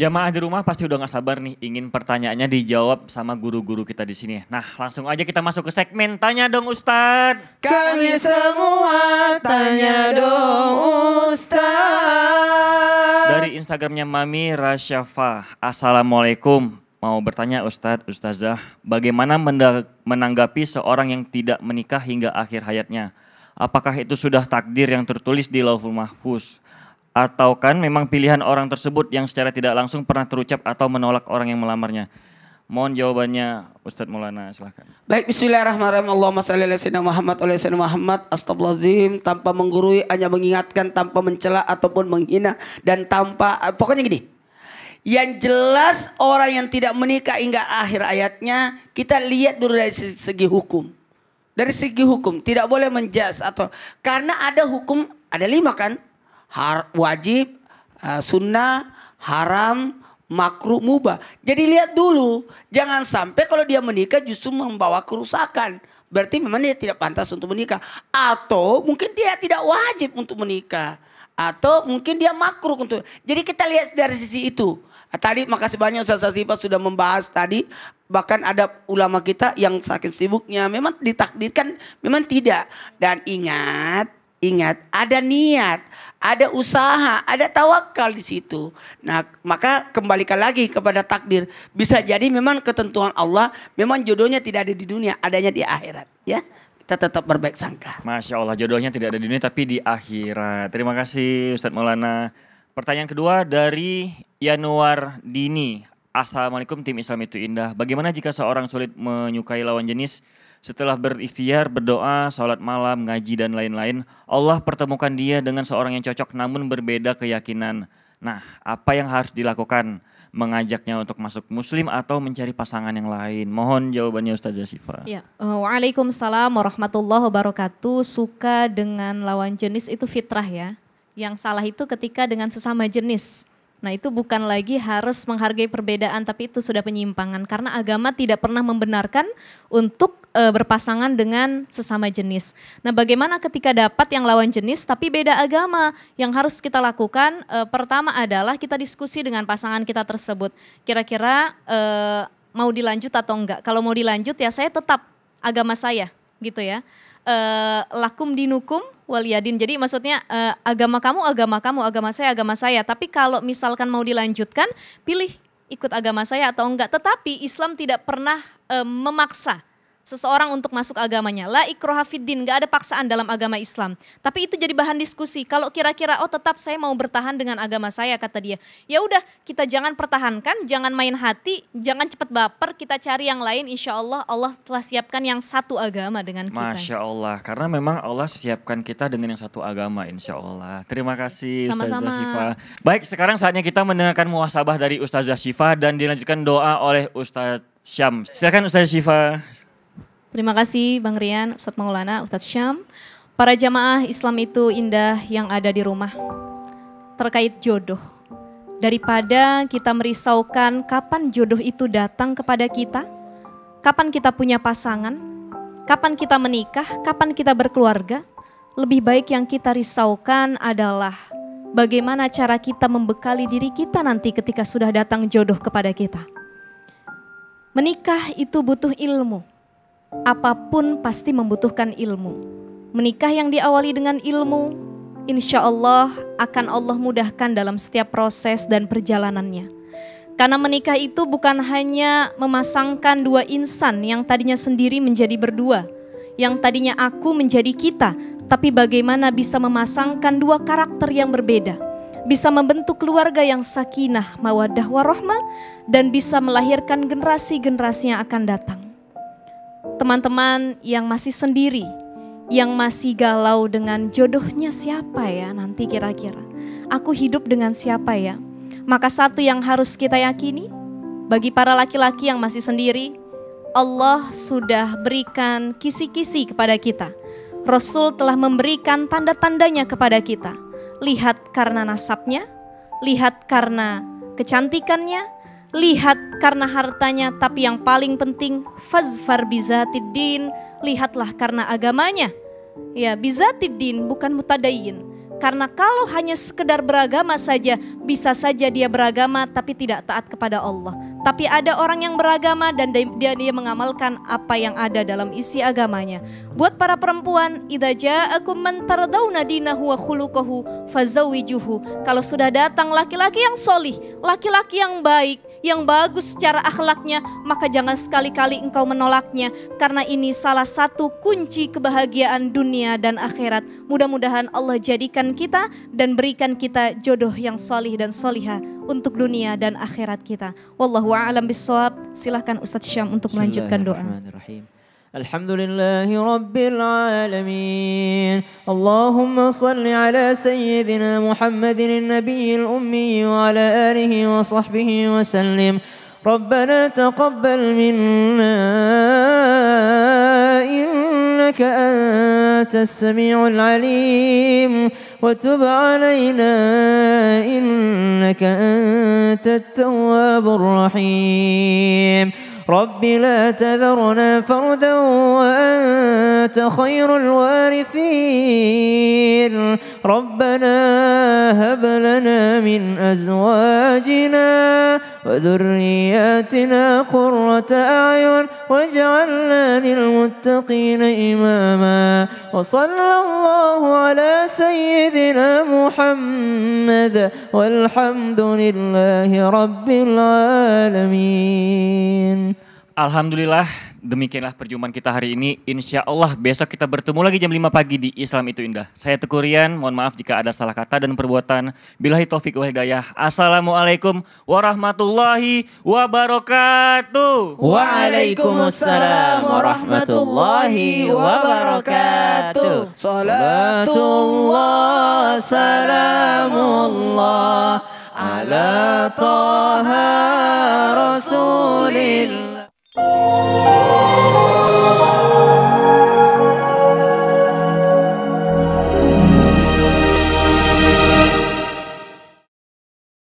Jamaah di rumah pasti udah gak sabar nih ingin pertanyaannya dijawab sama guru-guru kita di sini. Nah, langsung aja kita masuk ke segmen Tanya Dong Ustadz. Kami semua tanya dong Ustadz. Dari Instagramnya Mami Rasyafa. Assalamualaikum. Mau bertanya Ustadz, Ustazah, bagaimana menanggapi seorang yang tidak menikah hingga akhir hayatnya? Apakah itu sudah takdir yang tertulis di Lauhul Mahfuz? Atau kan memang pilihan orang tersebut yang secara tidak langsung pernah terucap atau menolak orang yang melamarnya? Mohon jawabannya Ustadz Maulana, silahkan. Baik, bismillahirrahmanirrahim. Allahumma shalli ala sayyidina Muhammad wa ala sayyidina Muhammad. Astagfirullahaladzim, tanpa menggurui, hanya mengingatkan, tanpa mencela ataupun menghina. Dan tanpa, pokoknya gini. Yang jelas orang yang tidak menikah hingga akhir ayatnya, kita lihat dulu dari segi hukum. Dari segi hukum, tidak boleh menjas atau, karena ada hukum, ada 5 kan? Wajib, sunnah, haram, makruh, mubah. Jadi lihat dulu, jangan sampai kalau dia menikah justru membawa kerusakan. Berarti memang dia tidak pantas untuk menikah. Atau mungkin dia tidak wajib untuk menikah. Atau mungkin dia makruh untuk. Jadi kita lihat dari sisi itu. Tadi makasih banyak Ustaz Sifah sudah membahas tadi. Bahkan ada ulama kita yang saking sibuknya memang ditakdirkan, memang tidak. Dan ingat ada niat. Ada usaha, ada tawakal di situ. Nah, maka kembalikan lagi kepada takdir. Bisa jadi memang ketentuan Allah, memang jodohnya tidak ada di dunia, adanya di akhirat. Ya, kita tetap berbaik sangka. Masya Allah, jodohnya tidak ada di dunia tapi di akhirat. Terima kasih Ustadz Maulana. Pertanyaan kedua dari Yanuar Dini. Assalamualaikum tim Islam itu indah. Bagaimana jika seorang sulit menyukai lawan jenis? Setelah berikhtiar, berdoa, sholat malam, ngaji dan lain-lain, Allah pertemukan dia dengan seorang yang cocok namun berbeda keyakinan. Nah, apa yang harus dilakukan? Mengajaknya untuk masuk muslim atau mencari pasangan yang lain? Mohon jawabannya Ustazah Syifa. Ya, waalaikumsalam warahmatullahi wabarakatuh. Suka dengan lawan jenis itu fitrah ya. Yang salah itu ketika dengan sesama jenis. Nah itu bukan lagi harus menghargai perbedaan, tapi itu sudah penyimpangan. Karena agama tidak pernah membenarkan untuk berpasangan dengan sesama jenis. Nah bagaimana ketika dapat yang lawan jenis tapi beda agama? Yang harus kita lakukan pertama adalah kita diskusi dengan pasangan kita tersebut. Kira-kira mau dilanjut atau enggak? Kalau mau dilanjut ya saya tetap agama saya gitu ya. Lakum dinukum waliyadin. Jadi maksudnya agama kamu, agama saya. Tapi kalau misalkan mau dilanjutkan, pilih ikut agama saya atau enggak. Tetapi Islam tidak pernah memaksa seseorang untuk masuk agamanya. La ikraha fiddin, enggak ada paksaan dalam agama Islam. Tapi itu jadi bahan diskusi. Kalau kira-kira tetap saya mau bertahan dengan agama saya kata dia. Ya udah, kita jangan pertahankan, jangan main hati, jangan cepat baper, kita cari yang lain. Insya Allah Allah telah siapkan yang satu agama dengan kita. Masya Allah, karena memang Allah siapkan kita dengan yang satu agama insya Allah. Terima kasih Ustazah Syifa. Baik, sekarang saatnya kita mendengarkan muhasabah dari Ustazah Syifa dan dilanjutkan doa oleh Ustaz Syam. Silakan Ustazah Syifa. Terima kasih Bang Rian, Ustadz Maulana, Ustadz Syam. Para jamaah Islam itu indah yang ada di rumah. Terkait jodoh. Daripada kita merisaukan kapan jodoh itu datang kepada kita. Kapan kita punya pasangan. Kapan kita menikah, kapan kita berkeluarga. Lebih baik yang kita risaukan adalah bagaimana cara kita membekali diri kita nanti ketika sudah datang jodoh kepada kita. Menikah itu butuh ilmu. Apapun pasti membutuhkan ilmu. Menikah yang diawali dengan ilmu, insya Allah akan Allah mudahkan dalam setiap proses dan perjalanannya. Karena menikah itu bukan hanya memasangkan dua insan yang tadinya sendiri menjadi berdua, yang tadinya aku menjadi kita, tapi bagaimana bisa memasangkan dua karakter yang berbeda, bisa membentuk keluarga yang sakinah, mawaddah, warahmah, dan bisa melahirkan generasi-generasi yang akan datang. Teman-teman yang masih sendiri, yang masih galau dengan jodohnya siapa ya nanti kira-kira. Aku hidup dengan siapa ya? Maka satu yang harus kita yakini, bagi para laki-laki yang masih sendiri, Allah sudah berikan kisi-kisi kepada kita. Rasul telah memberikan tanda-tandanya kepada kita. Lihat karena nasabnya, lihat karena kecantikannya, lihat karena hartanya, tapi yang paling penting fazfar bizatiddin, lihatlah karena agamanya. Ya, bizatiddin bukan mutadayyin. Karena kalau hanya sekedar beragama saja, bisa saja dia beragama tapi tidak taat kepada Allah. Tapi ada orang yang beragama dan dia mengamalkan apa yang ada dalam isi agamanya. Buat para perempuan, idza ja'akum man tardawna dinahu wa khuluquhu fazawwijuhu. Kalau sudah datang laki-laki yang solih, laki-laki yang baik, yang bagus secara akhlaknya, maka jangan sekali-kali engkau menolaknya, karena ini salah satu kunci kebahagiaan dunia dan akhirat. Mudah-mudahan Allah jadikan kita dan berikan kita jodoh yang solih dan solihah untuk dunia dan akhirat kita. Wallahu a'lam bishawab. Silahkan Ustadz Syam untuk melanjutkan doa. الحمد لله رب العالمين اللهم صل على سيدنا محمد النبي الأمي وعلى آله وصحبه وسلم ربنا تقبل منا إنك أنت السميع العليم وتب علينا إنك أنت التواب الرحيم رب لا تذرنا فردا وأنت خير الوارثين ربنا هب لنا من أزواجنا وذرياتنا قرة أعين واجعلنا للمتقين إماما وصلى الله على سيدنا محمد والحمد لله رب العالمين. Alhamdulillah, demikianlah perjumpaan kita hari ini. Insya Allah besok kita bertemu lagi jam 5 pagi di Islam Itu Indah. Saya Teguh Rian, mohon maaf jika ada salah kata dan perbuatan. Billahi taufik wal hidayah. Assalamualaikum warahmatullahi wabarakatuh. Waalaikumsalam warahmatullahi wabarakatuh. Salatullah salamullah ala taha rasulillah.